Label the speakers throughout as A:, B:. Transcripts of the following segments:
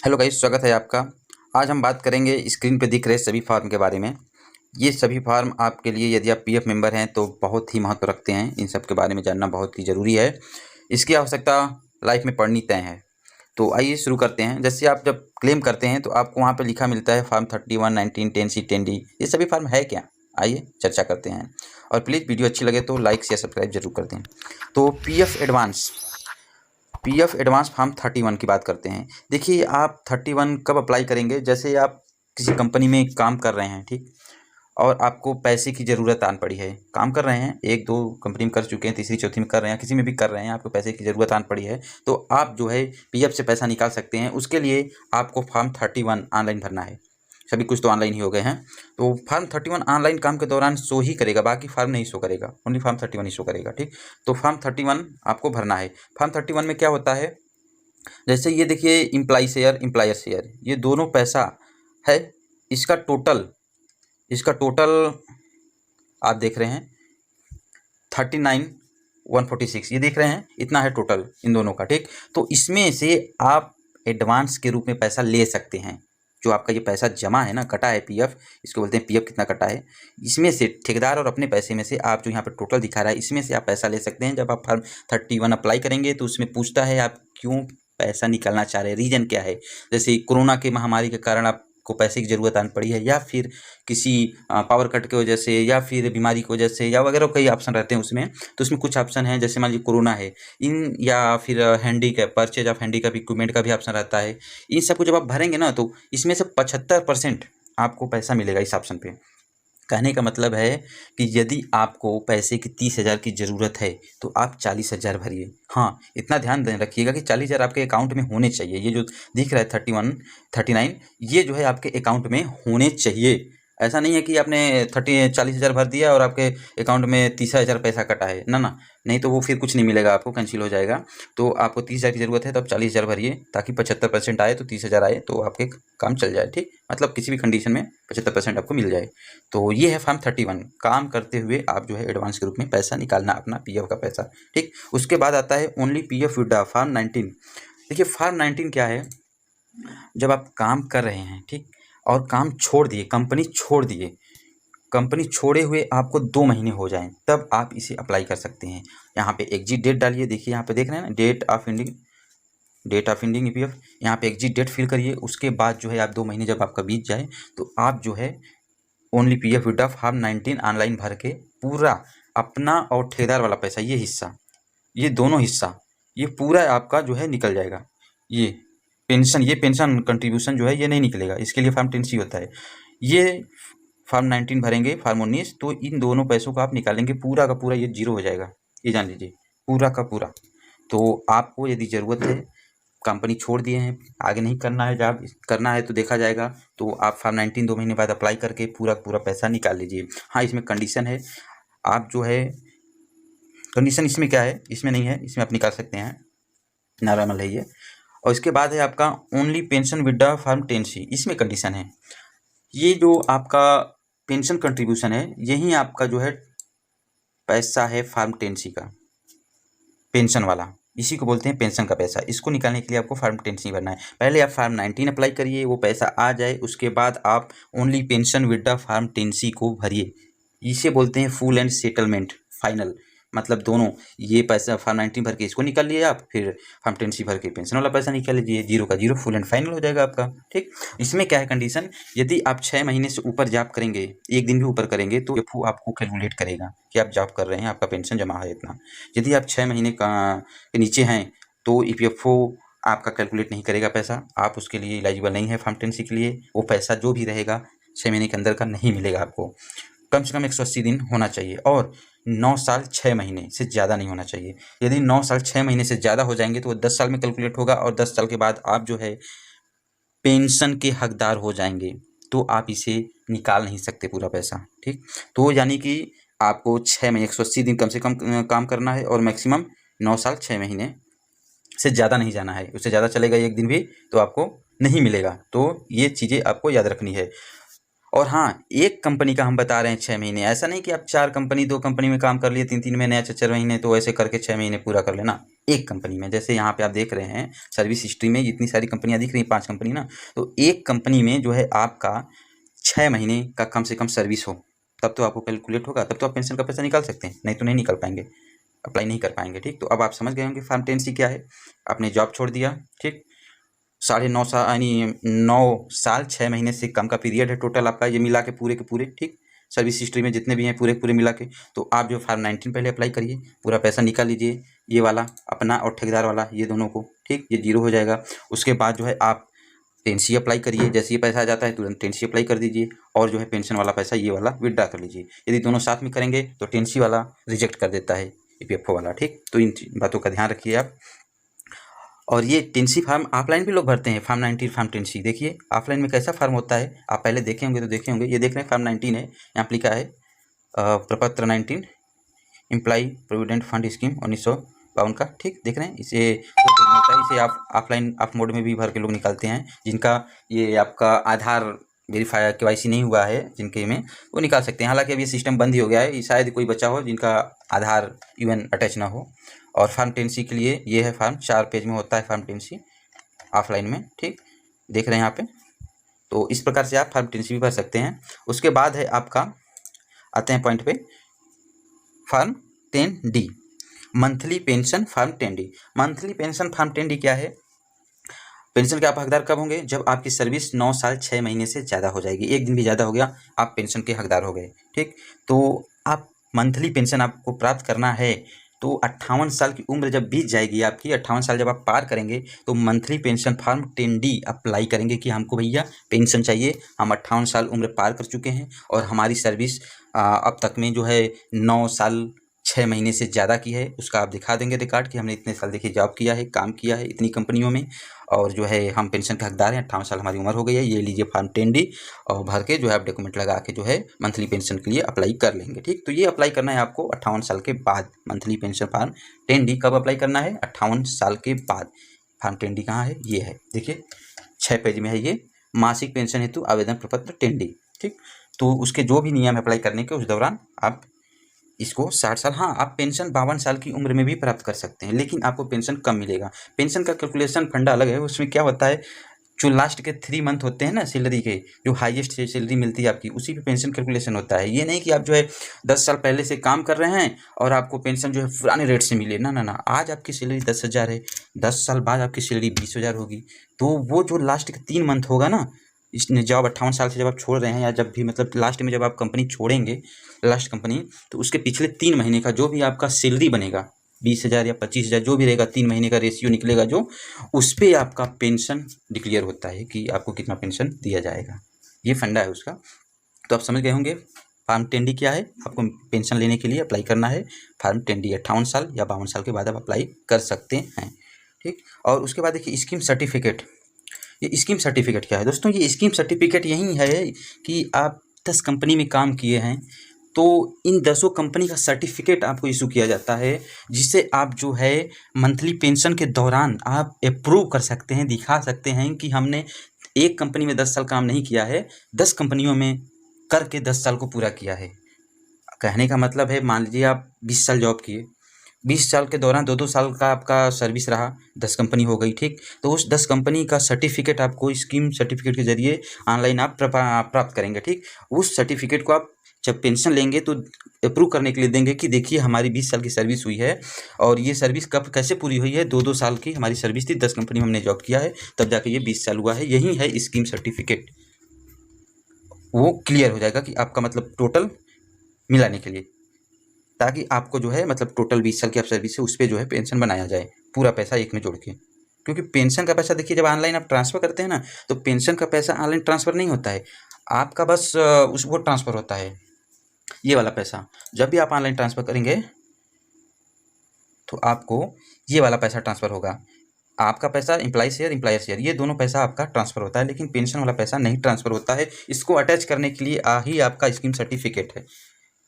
A: Hello guys, स्वागत है आपका। आज हम बात करेंगे स्क्रीन पे दिख रहे सभी फार्म के बारे में। ये सभी फार्म आपके लिए, यदि आप पीएफ मेंबर हैं तो बहुत ही महत्व रखते हैं। इन सब के बारे में जानना बहुत ही ज़रूरी है। इसकी आवश्यकता लाइफ में पड़नी तय है। तो आइए शुरू करते हैं। जैसे आप जब क्लेम करते हैं तो आपको वहाँ पे लिखा मिलता है फार्म 31, 19, 10C, 10D। ये सभी फार्म है क्या? आइए चर्चा करते हैं। और प्लीज़ वीडियो अच्छी लगे तो लाइक शेयर सब्सक्राइब जरूर कर दें। तो पीएफ एडवांस फार्म 31 की बात करते हैं। देखिए, आप 31 कब अप्लाई करेंगे? जैसे आप किसी कंपनी में काम कर रहे हैं, ठीक, और आपको पैसे की ज़रूरत आन पड़ी है। काम कर रहे हैं, एक दो कंपनी में कर चुके हैं, तीसरी चौथी में कर रहे हैं, किसी में भी कर रहे हैं, आपको पैसे की ज़रूरत आन पड़ी है, तो आप जो है पीएफ से पैसा निकाल सकते हैं। उसके लिए आपको फार्म 31 ऑनलाइन भरना है। सभी कुछ तो ऑनलाइन ही हो गए हैं। तो फार्म 31 ऑनलाइन काम के दौरान शो ही करेगा, बाकी फार्म नहीं शो करेगा, ओनली फार्म 31 ही शो करेगा, ठीक। तो फार्म 31 आपको भरना है। फार्म 31 में क्या होता है? जैसे ये देखिए, इम्प्लाई शेयर, एम्प्लॉयर शेयर, ये दोनों पैसा है। इसका टोटल आप देख रहे हैं 39,146, ये देख रहे हैं, इतना है टोटल इन दोनों का, ठीक। तो इसमें से आप एडवांस के रूप में पैसा ले सकते हैं। जो आपका ये पैसा जमा है ना, कटा है पीएफ, इसको बोलते हैं पीएफ कितना कटा है। इसमें से ठेकेदार और अपने पैसे में से आप जो यहाँ पे टोटल दिखा रहा है, इसमें से आप पैसा ले सकते हैं। जब आप फार्म 31 अप्लाई करेंगे तो उसमें पूछता है आप क्यों पैसा निकालना चाह रहे हैं, रीजन क्या है। जैसे कोरोना की महामारी के कारण आपको पैसे की ज़रूरत आन पड़ी है, या फिर किसी पावर कट की वजह से, या फिर बीमारी की वजह से, या वगैरह कई ऑप्शन रहते हैं उसमें। तो उसमें कुछ ऑप्शन है, जैसे मान लीजिए कोरोना है, इन या फिर handicap, purchase of handicap equipment का भी ऑप्शन रहता है। इन सबको जब आप भरेंगे ना, तो इसमें से 75% आपको पैसा मिलेगा इस ऑप्शन पे। कहने का मतलब है कि यदि आपको पैसे की 30,000 की ज़रूरत है तो आप 40,000 भरिए। हाँ, इतना ध्यान रखिएगा कि 40,000 आपके अकाउंट में होने चाहिए। ये जो दिख रहा है 31, 39, ये जो है आपके अकाउंट में होने चाहिए। ऐसा नहीं है कि आपने 40,000 भर दिया और आपके अकाउंट में 30,000 पैसा कटा है, ना ना, नहीं तो वो फिर कुछ नहीं मिलेगा आपको, कैंसिल हो जाएगा। तो आपको 30,000 की ज़रूरत है तो आप 40,000 भरिए, ताकि 75% आए तो 30,000 आए तो आपके काम चल जाए, ठीक। मतलब किसी भी कंडीशन में 75% आपको मिल जाए। तो ये है फार्म 31। काम करते हुए आप जो है एडवांस के रूप में पैसा निकालना, अपना पीएफ का पैसा, ठीक। उसके बाद आता है ओनली पीएफ विड्रॉ, फार्म 19। देखिए, फार्म 19 क्या है? जब आप काम कर रहे हैं, ठीक, और काम छोड़ दिए, कंपनी छोड़े हुए आपको 2 महीने हो जाएं, तब आप इसे अप्लाई कर सकते हैं। यहाँ पे एग्जिट डेट डालिए। देखिए यहाँ पे देख रहे हैं ना, डेट ऑफ एंडिंग ईपीएफ। यहाँ पे एग्जिट डेट फिल करिए। उसके बाद जो है आप 2 महीने जब आपका बीत जाए तो आप जो है only PF withdraw form 19 online भर के पूरा अपना और ठेकेदार वाला पैसा, ये हिस्सा, ये दोनों हिस्सा, ये पूरा आपका जो है निकल जाएगा। ये पेंशन कंट्रीब्यूशन जो है ये नहीं निकलेगा, इसके लिए फार्म 10C होता है। ये फार्म 19 भरेंगे, फार्म 19, तो इन दोनों पैसों को आप निकालेंगे, पूरा का पूरा ये जीरो हो जाएगा, ये जान लीजिए, पूरा का पूरा। तो आपको यदि ज़रूरत है, कंपनी छोड़ दिए हैं, आगे नहीं करना है, जब करना है तो देखा जाएगा, तो आप फार्म 19 2 महीने बाद अप्लाई करके पूरा पूरा पैसा निकाल लीजिए। हाँ, इसमें कंडीशन है, आप जो है, कंडीशन इसमें क्या है, इसमें नहीं है, इसमें आप निकाल सकते हैं, नॉर्मल है ये। और इसके बाद है आपका only pension withdraw farm 10C। इसमें कंडीशन है, ये जो आपका पेंशन कंट्रीब्यूशन है, यही आपका जो है पैसा है फार्म 10C का, पेंशन वाला, इसी को बोलते हैं पेंशन का पैसा। इसको निकालने के लिए आपको फार्म 10C भरना है। पहले आप फार्म 19 अप्लाई करिए, वो पैसा आ जाए, उसके बाद आप only pension withdraw farm 10C को भरिए। इसे बोलते हैं फुल एंड सेटलमेंट फाइनल। मतलब दोनों, ये पैसा फार्म 19 भर के इसको निकाल लिए आप, फिर फार्म 10C भर के पेंशन वाला पैसा निकाल लीजिए, जीरो का जीरो, फुल एंड फाइनल हो जाएगा आपका, ठीक। इसमें क्या है कंडीशन, यदि आप 6 महीने से ऊपर जॉब करेंगे, एक दिन भी ऊपर करेंगे, तो EPFO आपको कैलकुलेट करेगा कि आप जॉब कर रहे हैं, आपका पेंशन जमा है इतना। यदि आप 6 महीने के नीचे हैं तो EPFO आपका कैलकुलेट नहीं करेगा पैसा, आप उसके लिए एलिजिबल नहीं है फार्म 10C के लिए। वो पैसा जो भी रहेगा 6 महीने के अंदर का नहीं मिलेगा आपको। कम से कम 180 दिन होना चाहिए, और 9 साल 6 महीने से ज़्यादा नहीं होना चाहिए। यदि 9 साल 6 महीने से ज़्यादा हो जाएंगे तो वो 10 साल में कैलकुलेट होगा, और 10 साल के बाद आप जो है पेंशन के हकदार हो जाएंगे, तो आप इसे निकाल नहीं सकते पूरा पैसा, ठीक। तो यानी कि आपको 6 महीने 180 दिन कम से कम काम करना है, और मैक्सिमम 9 साल 6 महीने से ज़्यादा नहीं जाना है। उससे ज़्यादा चलेगा एक दिन भी तो आपको नहीं मिलेगा। तो ये चीज़ें आपको याद रखनी है। और हाँ, एक कंपनी का हम बता रहे हैं 6 महीने, ऐसा नहीं कि आप 4 कंपनी 2 कंपनी में काम कर लिए 3-3 महीने या 4-4 महीने, तो ऐसे करके 6 महीने पूरा कर लेना। एक कंपनी में, जैसे यहाँ पे आप देख रहे हैं सर्विस हिस्ट्री में इतनी सारी कंपनियाँ दिख रही हैं, 5 कंपनी ना, तो एक कंपनी में जो है आपका 6 महीने का कम से कम सर्विस हो, तब तो आपको कैलकुलेट होगा, तब तो आप पेंशन का पैसा निकाल सकते हैं, नहीं तो नहीं निकाल पाएंगे, अप्लाई नहीं कर पाएंगे। ठीक, तो अब आप समझ गए होंगे फार्म 10C क्या है। आपने जॉब छोड़ दिया, ठीक, 9.5 साल यानी 9 साल 6 महीने से कम का पीरियड है टोटल आपका, ये मिला के पूरे, ठीक, सर्विस हिस्ट्री में जितने भी हैं पूरे मिला के, तो आप जो फार्म 19 पहले अप्लाई करिए, पूरा पैसा निकाल लीजिए, ये वाला अपना और ठेकेदार वाला, ये दोनों को, ठीक, ये 0 हो जाएगा। उसके बाद जो है आप 10C अप्लाई करिए, जैसे ये पैसा आ जाता है तुरंत 10C अप्लाई कर दीजिए, और जो है पेंशन वाला पैसा ये वाला विड्रा कर लीजिए। यदि दोनों साथ में करेंगे तो 10C वाला रिजेक्ट कर देता है EPFO वाला, ठीक, तो इन बातों का ध्यान रखिए आप। और ये 10C फार्म ऑफलाइन भी लोग भरते हैं, फार्म 19 फार्म 10C। देखिए ऑफलाइन में कैसा फार्म होता है, आप पहले देखे होंगे तो देखे होंगे, ये देख रहे हैं फार्म 19 है, यहाँ पर लिखा है प्रपत्र 19 एम्प्लॉई प्रोविडेंट फंड स्कीम 1952 का, ठीक, देख रहे हैं, इसे होता है, इसे आप ऑफलाइन ऑफ मोड में भी भर के लोग निकालते हैं, जिनका ये आपका आधार वेरीफाई KYC नहीं हुआ है जिनके में, वो निकाल सकते हैं। हालांकि अभी सिस्टम बंद ही हो गया है, शायद कोई बच्चा हो जिनका आधार इवन अटैच ना हो। और फार्म 10C के लिए ये है फार्म, 4 पेज में होता है फार्म 10C ऑफलाइन में, ठीक, देख रहे हैं यहाँ पे। तो इस प्रकार से आप फार्म 10C भी भर सकते हैं। उसके बाद है आपका, आते हैं पॉइंट पे, form 10D monthly pension form 10D। Monthly pension form 10D क्या है? पेंशन के आप हकदार कब होंगे? जब आपकी सर्विस 9 साल 6 महीने से ज़्यादा हो जाएगी, एक दिन भी ज़्यादा हो गया आप पेंशन के हकदार हो गए, ठीक। तो आप मंथली पेंशन आपको प्राप्त करना है तो 58 साल की उम्र जब बीत जाएगी आपकी, 58 साल जब आप पार करेंगे तो monthly pension form 10D apply करेंगे कि हमको भैया पेंशन चाहिए, हम 58 साल उम्र पार कर चुके हैं और हमारी सर्विस अब तक में जो है 9 साल 6 महीने से ज़्यादा की है। उसका आप दिखा देंगे रिकॉर्ड कि हमने इतने साल देखिए जॉब किया है, काम किया है इतनी कंपनियों में, और जो है हम पेंशन के हकदार हैं, 58 साल हमारी उम्र हो गई है, ये लीजिए फार्म 10D, और भर के जो है आप डॉक्यूमेंट लगा के जो है मंथली पेंशन के लिए अप्लाई कर लेंगे, ठीक। तो ये अप्लाई करना है आपको 58 साल के बाद। मंथली पेंशन फार्म 10D कब अप्लाई करना है? 58 साल के बाद। फार्म 10D कहाँ है? ये है, देखिए 6 पेज में है ये, मासिक पेंशन हेतु आवेदन प्रपत्र 10D, ठीक। तो उसके जो भी नियम अप्लाई करने के, उस दौरान आप इसको 60 साल, हाँ आप पेंशन 52 साल की उम्र में भी प्राप्त कर सकते हैं, लेकिन आपको पेंशन कम मिलेगा। पेंशन का कैलकुलेशन फंडा अलग है, उसमें क्या होता है, जो लास्ट के 3 मंथ होते हैं ना सैलरी के, जो हाईएस्ट सैलरी मिलती है आपकी, उसी पे पेंशन कैलकुलेशन होता है। ये नहीं कि आप जो है 10 साल पहले से काम कर रहे हैं और आपको पेंशन जो है पुराने रेट से मिले, ना ना ना, आज आपकी सैलरी 10,000 है, 10 साल बाद आपकी सैलरी 20,000 होगी, तो वो जो लास्ट के 3 मंथ होगा ना, इसने जॉब 58 साल से जब आप छोड़ रहे हैं, या जब भी मतलब लास्ट में जब आप कंपनी छोड़ेंगे, लास्ट कंपनी, तो उसके पिछले 3 महीने का जो भी आपका सैलरी बनेगा, 20,000 या 25,000 जो भी रहेगा, 3 महीने का रेशियो निकलेगा जो, उस पर आपका पेंशन डिक्लेयर होता है कि आपको कितना पेंशन दिया जाएगा। ये फंडा है उसका। तो आप समझ गए होंगे फार्म 10D क्या है। आपको पेंशन लेने के लिए अप्लाई करना है फार्म 10D, 58 साल या 52 साल के बाद आप अप्लाई कर सकते हैं, ठीक। और उसके बाद देखिए स्कीम सर्टिफिकेट। ये स्कीम सर्टिफिकेट क्या है दोस्तों? ये स्कीम सर्टिफिकेट यही है कि आप 10 कंपनी में काम किए हैं तो इन 10 कंपनी का सर्टिफिकेट आपको इशू किया जाता है, जिससे आप जो है मंथली पेंशन के दौरान आप अप्रूव कर सकते हैं, दिखा सकते हैं कि हमने एक कंपनी में 10 साल काम नहीं किया है, 10 कंपनियों में करके 10 साल को पूरा किया है। कहने का मतलब है, मान लीजिए आप 20 साल जॉब किए, 20 साल के दौरान 2-2 साल का आपका सर्विस रहा, 10 कंपनी हो गई, ठीक। तो उस 10 कंपनी का सर्टिफिकेट आपको स्कीम सर्टिफिकेट के जरिए ऑनलाइन आप प्राप्त करेंगे, ठीक। उस सर्टिफिकेट को आप जब पेंशन लेंगे तो अप्रूव करने के लिए देंगे कि देखिए हमारी 20 साल की सर्विस हुई है, और ये सर्विस कब कैसे पूरी हुई है, 2-2 साल की हमारी सर्विस थी, 10 कंपनी में हमने जॉब किया है, तब जाके ये 20 साल हुआ है। यही है स्कीम सर्टिफिकेट। वो क्लियर हो जाएगा कि आपका मतलब टोटल मिलाने के लिए, ताकि आपको जो है मतलब टोटल 20 साल की आप सर्विस है उस पर जो है पेंशन बनाया जाए, पूरा पैसा एक में जोड़ के। क्योंकि पेंशन का पैसा देखिए जब ऑनलाइन आप ट्रांसफ़र करते हैं ना, तो पेंशन का पैसा ऑनलाइन ट्रांसफ़र नहीं होता है आपका, बस वो ट्रांसफ़र होता है, ये वाला पैसा। जब भी आप ऑनलाइन ट्रांसफ़र करेंगे तो आपको ये वाला पैसा ट्रांसफ़र होगा, आपका पैसा एम्प्लॉय शेयर ये दोनों पैसा आपका ट्रांसफ़र होता है, लेकिन पेंशन वाला पैसा नहीं ट्रांसफ़र होता है। इसको अटैच करने के लिए ही आपका स्कीम सर्टिफिकेट है।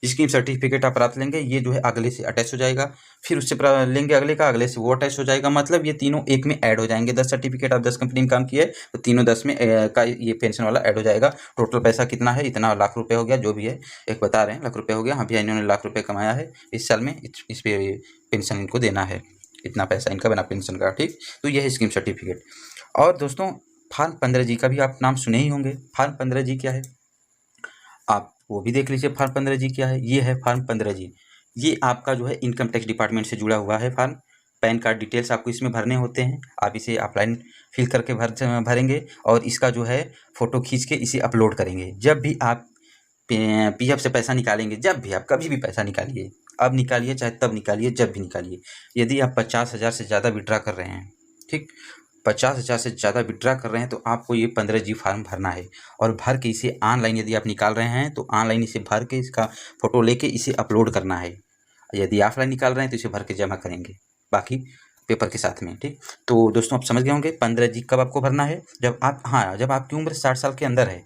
A: स्कीम सर्टिफिकेट आप रात लेंगे, ये जो है अगले से अटैच हो जाएगा, फिर उससे लेंगे अगले का, अगले से वो अटैच हो जाएगा, मतलब ये तीनों एक में ऐड हो जाएंगे। 10 सर्टिफिकेट आप 10 कंपनी में काम किए तो तीनों 10 में का ये पेंशन वाला ऐड हो जाएगा। टोटल पैसा कितना है, इतना लाख रुपये हो गया, जो भी है एक बता रहे हैं लाख रुपये हो गया। हाँ भैया इन्होंने लाख रुपये कमाया है इस साल में, इस पे पेंशन इनको देना है, इतना पैसा इनका बना पेंशन का। ठीक, तो यह है स्कीम सर्टिफिकेट। और दोस्तों फॉर्म 15G का भी आप नाम सुने ही होंगे। फॉर्म 15G क्या है, आप वो भी देख लीजिए। फॉर्म 15G क्या है, ये है फॉर्म 15G। ये आपका जो है इनकम टैक्स डिपार्टमेंट से जुड़ा हुआ है फॉर्म। पैन कार्ड डिटेल्स आपको इसमें भरने होते हैं, आप इसे ऑफलाइन फिल करके भरेंगे और इसका जो है फ़ोटो खींच के इसे अपलोड करेंगे। जब भी आप PF से पैसा निकालेंगे, जब भी आप कभी भी पैसा निकालिए, अब निकालिए चाहे तब निकालिए, जब भी निकालिए, यदि आप 50,000 से ज़्यादा विड्रा कर रहे हैं, ठीक, 50,000 से ज़्यादा विड्रा कर रहे हैं तो आपको ये 15G फॉर्म भरना है। और भर के इसे ऑनलाइन यदि आप निकाल रहे हैं तो ऑनलाइन इसे भर के इसका फ़ोटो लेके इसे अपलोड करना है। यदि ऑफलाइन निकाल रहे हैं तो इसे भर के जमा करेंगे, बाकी पेपर के साथ में। ठीक, तो दोस्तों आप समझ गए होंगे 15G कब आपको भरना है, जब आप, हाँ, जब आपकी उम्र 60 साल के अंदर है।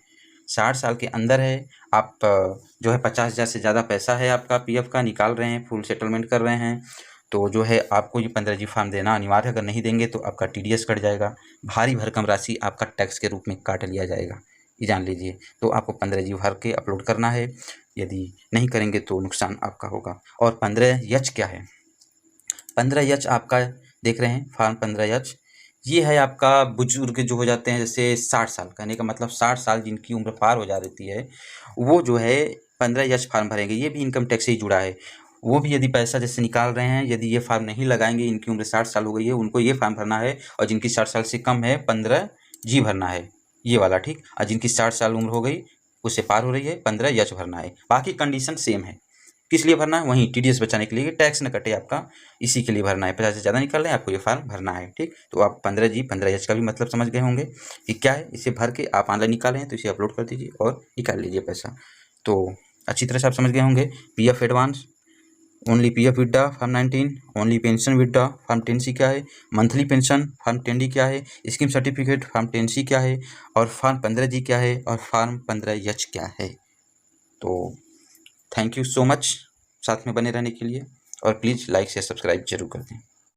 A: 60 साल के अंदर है, आप जो है 50,000 से ज़्यादा पैसा है आपका PF का, निकाल रहे हैं, फुल सेटलमेंट कर रहे हैं, तो जो है आपको ये 15G फॉर्म देना अनिवार्य है। अगर नहीं देंगे तो आपका TDS कट जाएगा, भारी भरकम राशि आपका टैक्स के रूप में काट लिया जाएगा, ये जान लीजिए। तो आपको 15G भर के अपलोड करना है, यदि नहीं करेंगे तो नुकसान आपका होगा। और 15H क्या है, 15H आपका देख रहे हैं फॉर्म 15H, ये है आपका बुजुर्ग जो हो जाते हैं, जैसे 60 साल, कहने का मतलब 60 साल जिनकी उम्र पार हो जा रहती है, वो जो है 15H फॉर्म भरेंगे। ये भी इनकम टैक्स से ही जुड़ा है। वो भी यदि पैसा जैसे निकाल रहे हैं, यदि ये फॉर्म नहीं लगाएंगे, इनकी उम्र 60 साल हो गई है, उनको ये फॉर्म भरना है। और जिनकी 60 साल से कम है 15G भरना है, ये वाला। ठीक, और जिनकी 60 साल उम्र हो गई, उससे पार हो रही है, 15H भरना है। बाकी कंडीशन सेम है। किस लिए भरना है, वहीं TDS बचाने के लिए, टैक्स न कटे आपका, इसी के लिए भरना है। 50 से ज़्यादा निकाल रहे हैं, आपको ये फॉर्म भरना है। ठीक, तो आप 15H का भी मतलब समझ गए होंगे कि क्या है। इसे भर के आप ऑनलाइन निकाल रहे हैं तो इसे अपलोड कर दीजिए और निकाल लीजिए पैसा। तो अच्छी तरह से आप समझ गए होंगे। PF advance, only PF withdraw form 19, only pension withdraw form 10C क्या है, मंथली पेंशन फॉर्म 10D क्या है, स्कीम सर्टिफिकेट फॉर्म 10C क्या है, और फॉर्म 15G क्या है, और फॉर्म 15H क्या है। तो थैंक यू सो मच साथ में बने रहने के लिए, और प्लीज़ लाइक शेयर सब्सक्राइब जरूर कर दें।